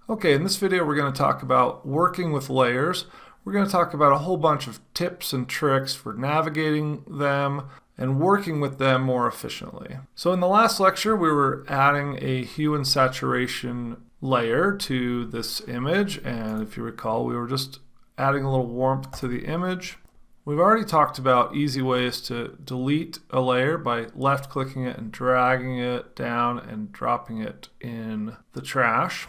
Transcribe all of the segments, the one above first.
Okay, in this video we're going to talk about working with layers. We're going to talk about a whole bunch of tips and tricks for navigating them and working with them more efficiently. So in the last lecture we were adding a hue and saturation layer to this image, and if you recall we were just adding a little warmth to the image. We've already talked about easy ways to delete a layer by left clicking it and dragging it down and dropping it in the trash.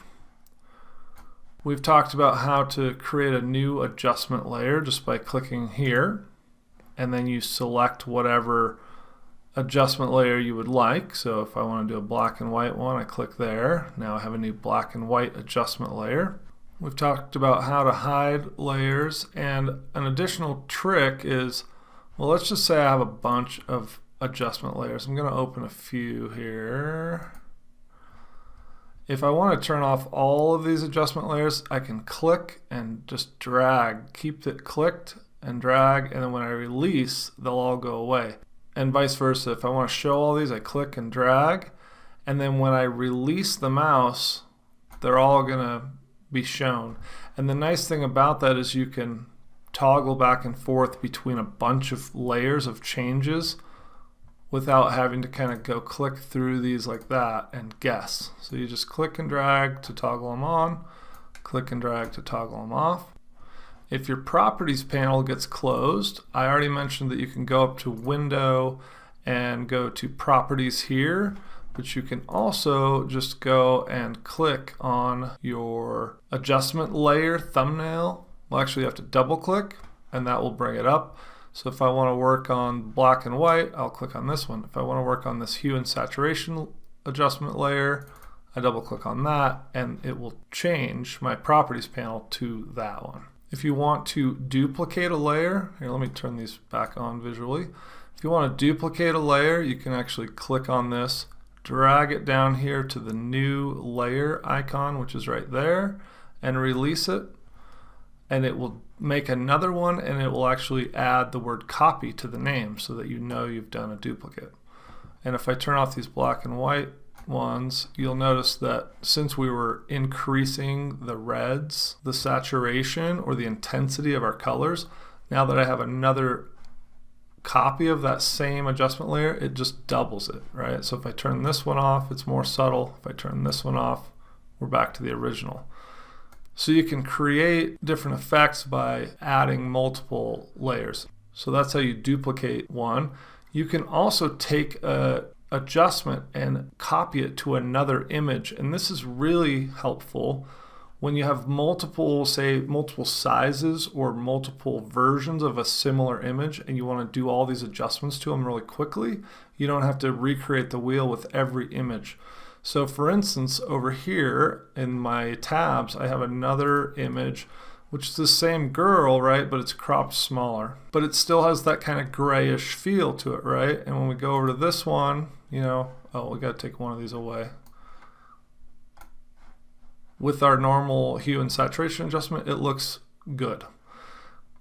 We've talked about how to create a new adjustment layer just by clicking here, and then you select whatever adjustment layer you would like. So if I want to do a black and white one, I click there. Now I have a new black and white adjustment layer. We've talked about how to hide layers, and an additional trick is, well, let's just say I have a bunch of adjustment layers. I'm going to open a few here. If I want to turn off all of these adjustment layers, I can click and just drag, keep it clicked and drag, and then when I release, they'll all go away. And vice versa, if I want to show all these, I click and drag, and then when I release the mouse, they're all going to be shown. And the nice thing about that is you can toggle back and forth between a bunch of layers of changes without having to kind of go click through these like that and guess. So you just click and drag to toggle them on, click and drag to toggle them off. If your properties panel gets closed, I already mentioned that you can go up to Window and go to Properties here, but you can also just go and click on your adjustment layer thumbnail. Well, actually you have to double click and that will bring it up. So if I want to work on black and white, I'll click on this one. If I want to work on this hue and saturation adjustment layer, I double click on that and it will change my properties panel to that one. If you want to duplicate a layer, here let me turn these back on visually. If you want to duplicate a layer, you can actually click on this, drag it down here to the new layer icon, which is right there, and release it. And it will make another one, and it will actually add the word copy to the name so that you know you've done a duplicate. And if I turn off these black and white ones, you'll notice that since we were increasing the reds, the saturation or the intensity of our colors, now that I have another copy of that same adjustment layer, it just doubles it, right? So if I turn this one off, it's more subtle. If I turn this one off, we're back to the original. So you can create different effects by adding multiple layers. So that's how you duplicate one. You can also take an adjustment and copy it to another image. And this is really helpful when you have multiple, say, multiple sizes or multiple versions of a similar image and you want to do all these adjustments to them really quickly. You don't have to recreate the wheel with every image. So for instance, over here in my tabs, I have another image, which is the same girl, right? But it's cropped smaller. But it still has that kind of grayish feel to it, right? And when we go over to this one, you know, oh, we got to take one of these away. With our normal hue and saturation adjustment, it looks good.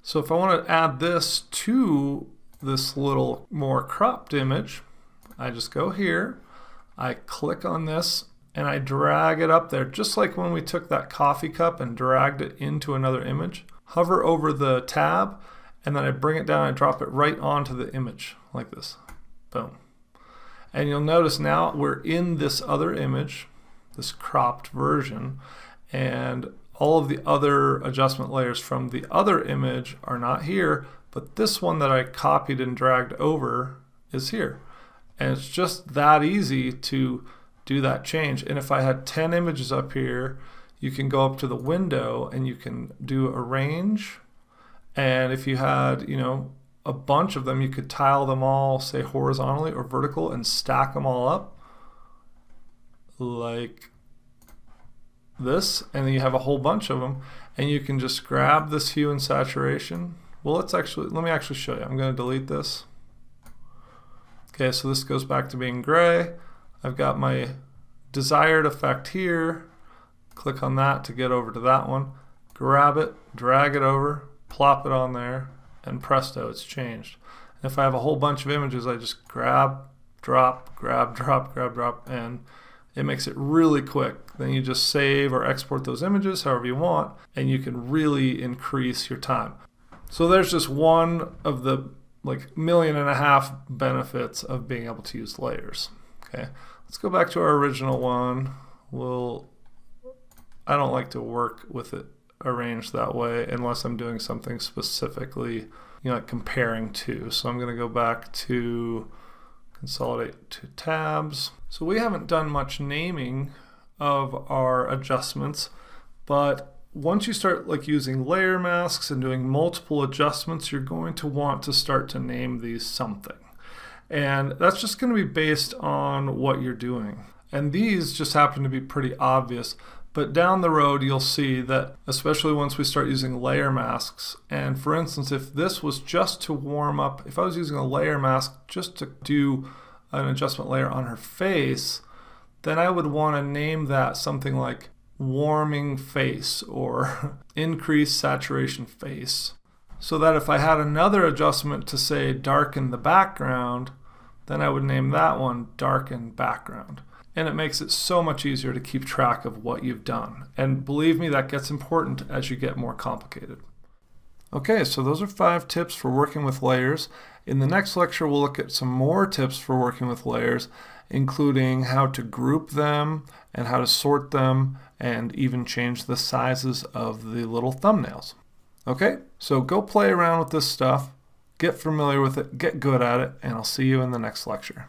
So if I want to add this to this little more cropped image, I just go here. I click on this and I drag it up there, just like when we took that coffee cup and dragged it into another image. Hover over the tab and then I bring it down and drop it right onto the image like this. Boom. And you'll notice now we're in this other image, this cropped version, and all of the other adjustment layers from the other image are not here, but this one that I copied and dragged over is here. And it's just that easy to do that change. And if I had 10 images up here, you can go up to the window and you can do arrange. And if you had, you know, a bunch of them, you could tile them all, say horizontally or vertical, and stack them all up like this. And then you have a whole bunch of them. And you can just grab this hue and saturation. Well, let me actually show you. I'm going to delete this. Okay, so this goes back to being gray. I've got my desired effect here. Click on that to get over to that one. Grab it, drag it over, plop it on there, and presto, it's changed. And if I have a whole bunch of images, I just grab, drop, grab, drop, grab, drop, and It makes it really quick. Then you just save or export those images however you want, and you can really increase your time. So there's just one of the like 1.5 million benefits of being able to use layers. Okay, let's go back to our original one. I don't like to work with it arranged that way unless I'm doing something specifically, like comparing to. So I'm going to go back to consolidate to tabs. So we haven't done much naming of our adjustments, but once you start like using layer masks and doing multiple adjustments, you're going to want to start to name these something. And that's just going to be based on what you're doing. And these just happen to be pretty obvious. But down the road, you'll see that, especially once we start using layer masks, and for instance, if this was just to warm up, if I was using a layer mask just to do an adjustment layer on her face, then I would want to name that something like warming face or increase saturation face. So that if I had another adjustment to say darken the background, then I would name that one darken background. And it makes it so much easier to keep track of what you've done. And believe me, that gets important as you get more complicated. Okay, so those are 5 tips for working with layers. In the next lecture, we'll look at some more tips for working with layers, including how to group them and how to sort them and even change the sizes of the little thumbnails. Okay, so go play around with this stuff, get familiar with it, get good at it, and I'll see you in the next lecture.